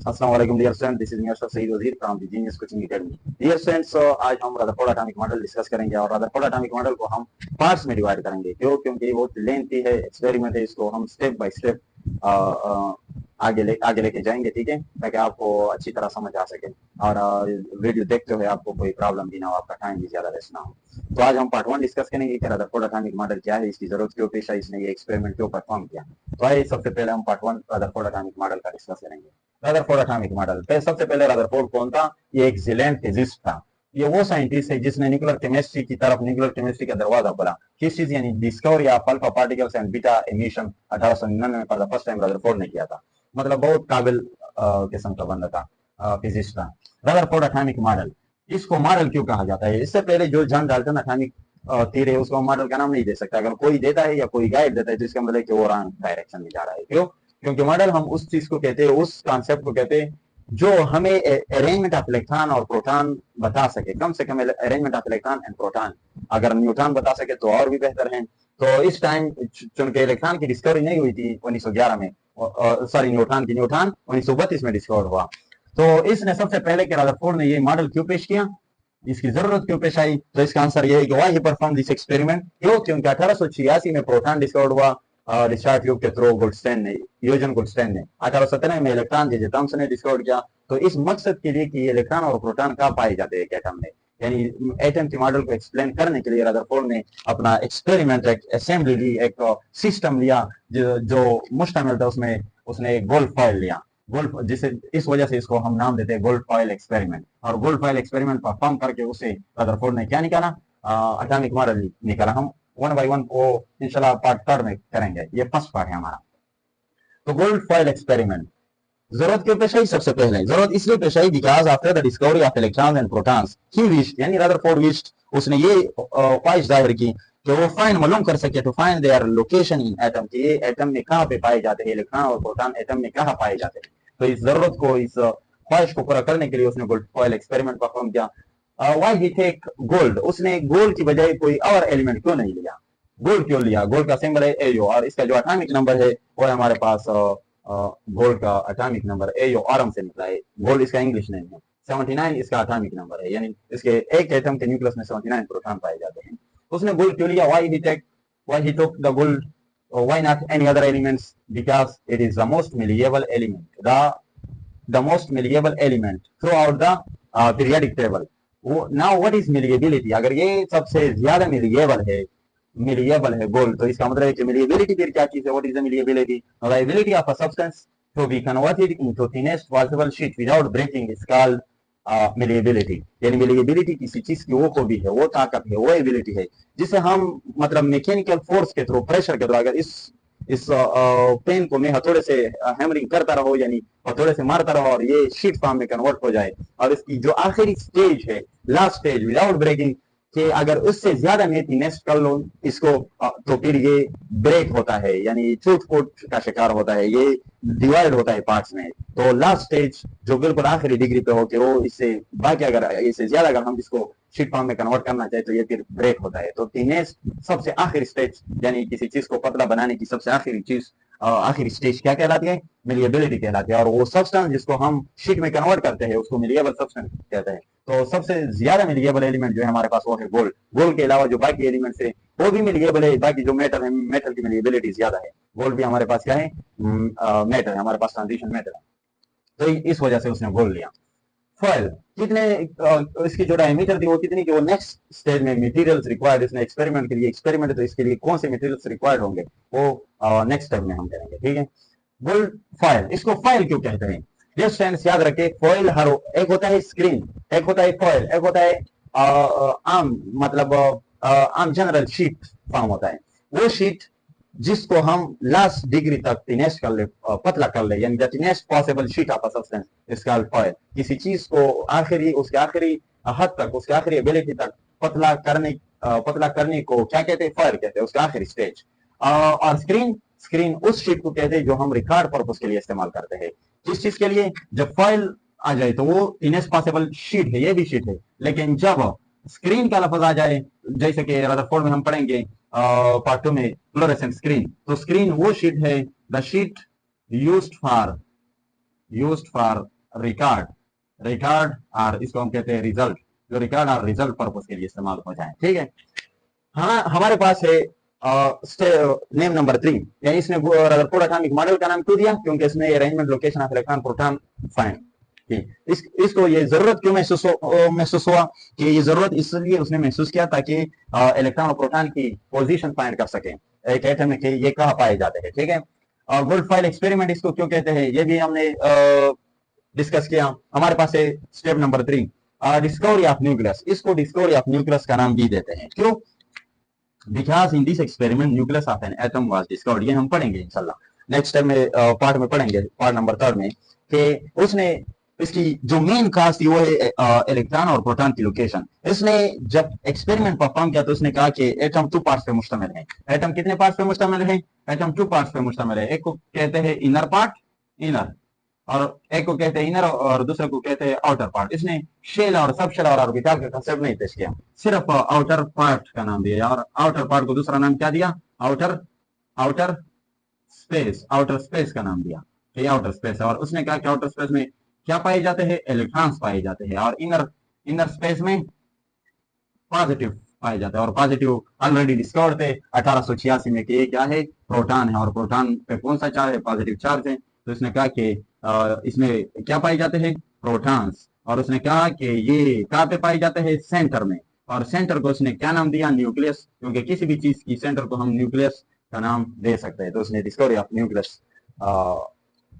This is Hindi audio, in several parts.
अस्सलाम वालेकुम dear student, this is me Ashraf Saeed Wazir from the genius coaching academy. Dear students, आज हम रदरफोर्ड एटॉमिक मॉडल डिस्कस करेंगे और रदरफोर्ड एटॉमिक मॉडल को हम पार्ट्स में डिवाइड करेंगे। क्यों? क्योंकि ये बहुत लेंथी है, एक्सपेरिमेंट है, इसको हम स्टेप बाय स्टेप आगे लेके जाएंगे, ठीक है, ताकि आपको अच्छी तरह समझ आ सके और वीडियो देखते हुए आपको कोई प्रॉब्लम भी ना हो, आपका टाइम भी ज्यादा वेस्ट ना हो। तो आज हम पार्ट 1 डिस्कस करेंगे कि रदरफोर्ड एटॉमिक मॉडल क्या है, इसकी जरूरत क्यों पेश आई, इसने ये एक्सपेरिमेंट क्यों परफॉर्म किया। तो आइए सबसे पहले हम पार्ट 1 रदरफोर्ड एटॉमिक मॉडल का डिस्कस करेंगे। रदरफोर्ड एटॉमिक मॉडल सबसे पहले रदरफोर्ड कौन था? ये एक जिलेंट फिजिस्ट था। ये वो साइंटिस्ट है जिसने न्यूक्लियर केमिस्ट्री की तरफ, न्यूक्लियर केमिस्ट्री का दरवाजा खोला। किस चीज? यानी discovery of alpha particles and beta emission 1899 में for the first time Rutherford ने किया था। मतलब बहुत काबिल किस्म का बंदा था, फिजिस्ट था। रदरफोर्ड एटॉमिक मॉडल, इसको मॉडल क्यों कहा जाता है? इससे पहले जो जॉन डाल्टन एटॉमिक थ्योरी है उसको मॉडल का नाम नहीं दे सकता। अगर कोई देता है या कोई गाइड देता है तो इसका मतलब कि वो रॉन्ग डायरेक्शन में जा रहा है। क्यों? क्योंकि मॉडल हम उस चीज को कहते हैं, उस कॉन्सेप्ट को कहते हैं जो हमें अरेंजमेंट ऑफ इलेक्ट्रॉन और प्रोटॉन बता सके। कम से कम arrangement of electron and proton. अगर न्यूट्रॉन बता सके तो और भी बेहतर है। तो इस टाइम चूंकि इलेक्ट्रॉन की डिस्कवरी नहीं हुई थी 1911 में, सॉरी न्यूट्रॉन 1932 में डिस्कवर हुआ। तो इसने सबसे पहले के रदरफोर्ड ने ये मॉडल क्यों पेश किया, इसकी जरूरत क्यों पेश आई? तो इसका आंसर ये है कि why he perform this experiment. क्यों? क्योंकि 1886 में प्रोटॉन डिस्कवर हुआ रिचर्ड ट्यूब के थ्रू गोल्डस्टेन ने, यूजन गोल्डस्टेन ने। 1897 में इलेक्ट्रॉन जे थॉमसन ने डिस्कवर किया। तो इस मकसद के लिए कि इलेक्ट्रॉन और प्रोटॉन कहाँ पाए जाते हैं एटम में, यानी एटम के मॉडल को एक्सप्लेन करने के लिए रदरफोर्ड ने अपना एक्सपेरिमेंट, एक असेंबली ली, एक सिस्टम लिया जो मुश्तमिल था। उसमें उसने एक गोल्ड फॉइल लिया, गोल्ड, जिसे इस वजह से इसको हम नाम देते हैं गोल्ड फॉइल एक्सपेरिमेंट। और गोल्ड फॉइल एक्सपेरिमेंट परफॉर्म करके उसे रदरफोर्ड ने क्या निकाला? एटॉमिक मॉडल निकाला। हम वन बाय वन को इंशाल्लाह पार्ट 3 में करेंगे, ये फर्स्ट पार्ट है हमारा। तो गोल्ड फॉइल एक्सपेरिमेंट जरूरत क्यों पेश आई? सबसे पहले जरूरत इसलिए पेश आई because after the discovery of electrons and protons he wished, यानी रदरफोर्ड विश्ड, उसने ये ख्वाहिश जाहिर की कि वो फाइंड, मालूम कर सके, to find their location in atom, कि ये एटम में कहाँ पे पाए जाते हैं, इलेक्ट्रॉन और प्रोटॉन एटम में कहाँ पाए जाते हैं। तो इस जरूरत को, इस ख्वाहिश को पूरा करने के लिए उसने गोल्ड फॉइल एक्सपेरिमेंट परफॉर्म किया। व्हाई ही टेक गोल्ड, उसने गोल्ड की बजाय कोई और एलिमेंट क्यों नहीं लिया? गोल्ड क्यों लिया? गोल्ड का सिंबल है एओ और इसका जो एटॉमिक नंबर है वो है हमारे पास, गोल्ड का एटॉमिक नंबर एओ आरम से निकला है। गोल्ड इसका इंग्लिश नेम है। 79 इसका एटॉमिक नंबर है, यानी इसके एक एटम के न्यूक्लियस में 79 प्रोटॉन पाए जाते हैं। उसने गोल्ड क्यों लिया? Why he took the gold, why not any other elements? Because it is the most malleable element, the most malleable element throughout the periodic table. Now what is malleability? अगर ये सबसे ज्यादा malleable है गोल्ड, तो इसका मतलब है कि malleability फिर क्या चीज है? What is the malleability? The ability of a substance to be converted into thinnest possible sheet without breaking is called malleability। यानी malleability किसी चीज की वो खूबी है, वो ताकत है, वो एबिलिटी है जिसे हम मतलब मैकेनिकल फोर्स के थ्रू, प्रेशर के थ्रू, अगर इस पेन को मैं हथौड़े से हैमरिंग करता रहो, यानी हथौड़े से मारता रहो और ये शीट फॉर्म में कन्वर्ट हो जाए, और इसकी जो आखिरी स्टेज है, लास्ट स्टेज, विदाउट ब्रेकिंग, कि अगर उससे ज्यादा मैं थिनेस्ट कर लो इसको तो फिर ये ब्रेक होता है, यानी टूट फूट का शिकार होता है, ये डिवाइड होता है पार्ट्स में। तो लास्ट स्टेज जो बिल्कुल आखिरी डिग्री पे हो कि वो इससे बाकी, अगर इससे ज्यादा अगर हम इसको शीट फॉर्म में कन्वर्ट करना चाहे तो ये फिर ब्रेक होता है। तो थिनेस्ट सबसे आखिरी स्टेज, यानी किसी चीज को पतला बनाने की सबसे आखिरी चीज, आखिरी स्टेज क्या कहलाती है? मिलिएबिलिटी कहलाती है। और वो सब्सटेंस जिसको हम शीट में कन्वर्ट करते हैं उसको मिलिएबल सब्सटेंस कहते हैं। तो सबसे ज्यादा मिलिएबल एलिमेंट जो है हमारे पास वो है गोल्ड। गोल्ड के अलावा जो बाकी एलिमेंट्स है वो भी मिलिएबल है, बाकी जो मेटल है, मेटल की मिलिएबिलिटी ज्यादा है। गोल्ड भी हमारे पास क्या है? मेटल है, हमारे पास ट्रांजिशन मेटल है। तो इस वजह से उसने गोल्ड लिया। फॉइल कितने, इसकी जो डायमीटर थी वो कितनी, कि वो नेक्स्ट स्टेज में मटेरियल्स रिक्वायर्ड, इसने एक्सपेरिमेंट के लिए, एक्सपेरिमेंट तो इसके लिए कौन से मटेरियल्स रिक्वायर्ड होंगे वो नेक्स्ट स्टेज में हम करेंगे, ठीक है। गोल्ड फॉइल, इसको फॉइल क्यों कहते हैं? जस्ट स्टैंड याद रखे, फॉइल हर एक होता है स्क्रीन, एक होता है फॉइल, एक होता है आम, मतलब आम जनरल शीट फॉर्म होता है। वो शीट जिसको हम लास्ट डिग्री तक थिनेस्ट कर ले, पतला कर ले, यानी the thinnest possible sheet of a substance is called foil. किसी चीज को आखिरी, उसके आखिरी हद तक, उसके आखिरी एबिलिटी तक पतला करने को क्या कहते हैं? फॉइल कहते हैं, उसका आखिरी स्टेज। और स्क्रीन उस शीट को कहते हैं जो हम रिकॉर्ड पर्पस के लिए इस्तेमाल करते हैं। किस चीज के लिए? जब फाइल आ जाए तो वो थिनेस्ट पॉसिबल शीट है, ये भी शीट है, लेकिन जब स्क्रीन का लफ्ज आ जाए, जैसे कि रदरफोर्ड में हम पढ़ेंगे पार्ट 2 में फ्लोरेसेंट स्क्रीन, तो स्क्रीन वो शीट है, the sheet used for record, record और इसको हम कहते हैं रिजल्ट, जो रिकॉर्ड और रिजल्ट पर्पस के लिए इस्तेमाल हो जाए। ठीक है, हाँ हमारे पास है नेम नंबर 3, यानी इसने रदरफोर्ड एटॉमिक मॉडल का नाम क्यों दिया, क्योंकि इसने arrangement location of electron proton find की। इसको ये जरूरत क्यों महसूस हुआ कि ये जरूरत इसलिए उसने महसूस किया ताकि इलेक्ट्रॉन और प्रोटॉन की पोजीशन फाइंड कर सके एक एटम में कि ये कहाँ पाए जाते हैं। ठीक है, और गोल्ड फाइल एक्सपेरिमेंट इसको क्यों कहते हैं ये भी हमने डिस्कस किया। हमारे पास है step number 3, discovery of nucleus. इसको डिस्कवरी ऑफ न्यूक्लियस का नाम भी देते हैं। क्यों? Because in this experiment nucleus of an atom was discovered. ये हम पढ़ेंगे इंशाल्लाह नेक्स्ट टाइम में, पार्ट में पढ़ेंगे, पार्ट नंबर 3 में, कि उसने इसकी जो मेन खास थी वो है इलेक्ट्रॉन और प्रोटॉन की लोकेशन। इसने जब एक्सपेरिमेंट परफॉर्म किया तो उसने कहा कि एटम 2 पार्ट्स पे मुश्तमिल है। एटम कितने पार्ट्स पे मुश्तमिल है? एटम 2 पार्ट्स पे मुश्तमिल है। एक को कहते हैं इनर पार्ट, इनर, और एक को कहते हैं इनर और दूसरे को कहते हैं आउटर पार्ट। इसने शेल और सब शेल और ऑर्बिटल का कंसेप्ट नहीं पेश किया, सिर्फ आउटर पार्ट का नाम दिया, और आउटर पार्ट को दूसरा नाम क्या दिया? Outer, outer space, outer space का नाम दिया। ये आउटर स्पेस है, और उसने कहा कि आउटर स्पेस में क्या पाए जाते हैं? इलेक्ट्रॉन्स पाए जाते हैं, और इनर, इनर स्पेस में पॉजिटिव पाए जाते हैं। और पॉजिटिव ऑलरेडी डिस्कवर्ड थे 1886 में कि ये क्या है? प्रोटॉन है, और प्रोटॉन पे कौन सा चार्ज है? पॉजिटिव चार्ज है। तो इसने कहा कि इसमें क्या पाए जाते हैं? प्रोटॉन्स। और उसने कहा कि ये कहाँ पे पाए जाते हैं? सेंटर में। और सेंटर को उसने क्या नाम दिया? न्यूक्लियस, क्योंकि किसी भी चीज की सेंटर को हम न्यूक्लियस का नाम दे सकते हैं। तो उसने discovery of nucleus,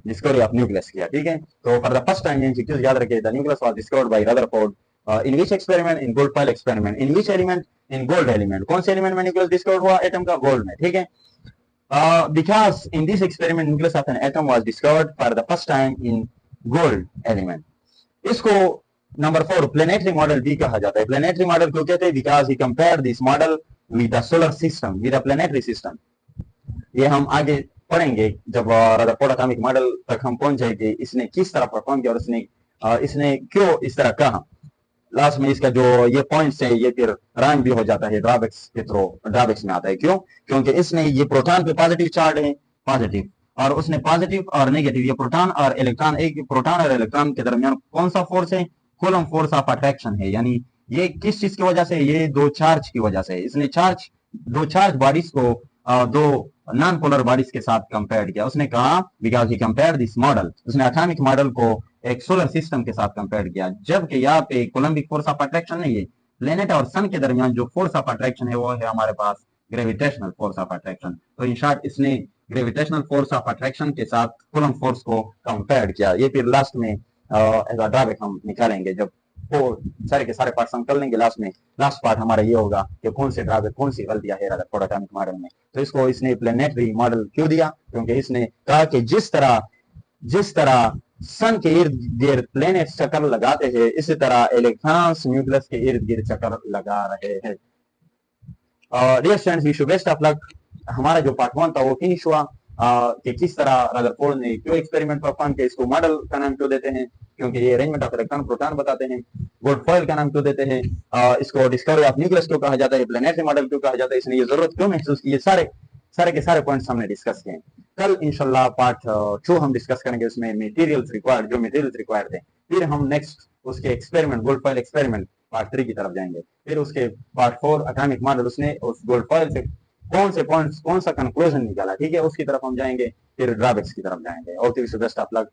discovery of nucleus किया। ठीक है, तो फॉर द फर्स्ट टाइम ये चीज याद रखिए, the nucleus was discovered by Rutherford in which experiment? In gold file experiment. In which element? In gold element. कौन से एलिमेंट में न्यूक्लियस डिस्कवर्ड हुआ? एटम का, गोल्ड में। ठीक है, because in this experiment nucleus of an atom was discovered for the first time in gold element. इसको नंबर 4 प्लेनेटरी मॉडल भी कहा जाता है। प्लेनेटरी मॉडल क्यों कहते हैं? Because he compare this model with the solar system, with the planetary system. ये हम आगे पढ़ेंगे जब रदरफोर्ड एटॉमिक मॉडल तक हम पहुंच जाएंगे, इसने किस तरह परफॉर्म किया और इसने क्यों इस तरह कहा। लास्ट में इसका जो ये पॉइंट्स है ये फिर रैंक भी हो जाता है, ड्रॉबैक्स के थ्रू, ड्रॉबैक्स में आता है। क्यों? क्योंकि इसने ये प्रोटॉन पे पॉजिटिव चार्ज है, पॉजिटिव, और उसने पॉजिटिव और नेगेटिव, ये प्रोटॉन और इलेक्ट्रॉन, एक प्रोटॉन और इलेक्ट्रॉन के दरमियान कौन सा फोर्स है? कूलम फोर्स ऑफ अट्रैक्शन है। यानी ये किस चीज की वजह से? ये दो चार्ज की वजह से। इसने चार्ज, दो चार्ज बॉडीज को दो नॉन पोलर बॉडीज के साथ कंपेयर किया। उसने कहा because he compare this model, उसने एटॉमिक मॉडल को एक सोलर सिस्टम के साथ कंपेयर किया, जबकि यहाँ पे कोलम्बिक फोर्स ऑफ अट्रैक्शन नहीं है। प्लेनेट और सन के दरमियान जो फोर्स ऑफ अट्रैक्शन है वो है हमारे पास ग्रेविटेशनल फोर्स ऑफ अट्रैक्शन। तो इन शॉर्ट इसने ग्रेविटेशनल फोर्स ऑफ अट्रैक्शन के साथ कूलम फोर्स को कंपेयर किया। ये फिर लास्ट में एज अ ड्रॉबैक हम निकालेंगे जब वो सारे के सारे पार्ट हम कर लेंगे। लास्ट में लास्ट पार्ट हमारा ये होगा कि कौन से ड्रॉबैक, कौन सी गलतियां है रदरफोर्ड एटॉमिक मॉडल में। तो इसको इसने प्लेनेटरी मॉडल क्यों दिया? क्योंकि इसने कहा कि जिस तरह सन के इर्द गिर्द प्लेनेट चक्कर लगाते हैं, इसी तरह इलेक्ट्रॉन्स न्यूक्लियस के इर्द गिर्द चक्कर लगा रहे हैं। Dear students, wish you best of luck. हमारा जो पार्ट 1 था वो फिनिश हुआ कि किस तरह रदरफोर्ड ने क्यों एक्सपेरिमेंट परफॉर्म किया, इसको मॉडल का नाम क्यों देते हैं, क्योंकि ये अरेंजमेंट ऑफ इलेक्ट्रॉन प्रोटॉन बताते हैं। गोल्ड फॉइल का नाम क्यों देते हैं, इसको डिस्कवरी ऑफ न्यूक्लियस क्यों कहा जाता है, प्लेनेटरी मॉडल क्यों कहा जाता है, इसने ये जरूरत क्यों महसूस की, ये सारे के सारे पॉइंट्स हमने डिस्कस किए। कल इंशाल्लाह पार्ट 2 हम डिस्कस करेंगे, उसमें मटेरियल्स रिक्वायर्ड, जो मटेरियल्स रिक्वायर्ड थे। फिर हम नेक्स्ट उसके experiment, gold foil experiment part 3 की तरफ जाएंगे। फिर उसके पार्ट 4 एटॉमिक मॉडल, उसने उस गोल्ड फॉइल से कौन से पॉइंट्स, कौन सा कंक्लूजन निकाला, ठीक है, उसकी तरफ हम जाएंगे। फिर ड्रॉबैक्स की तरफ जाएंगे। Okay, wish you best of luck.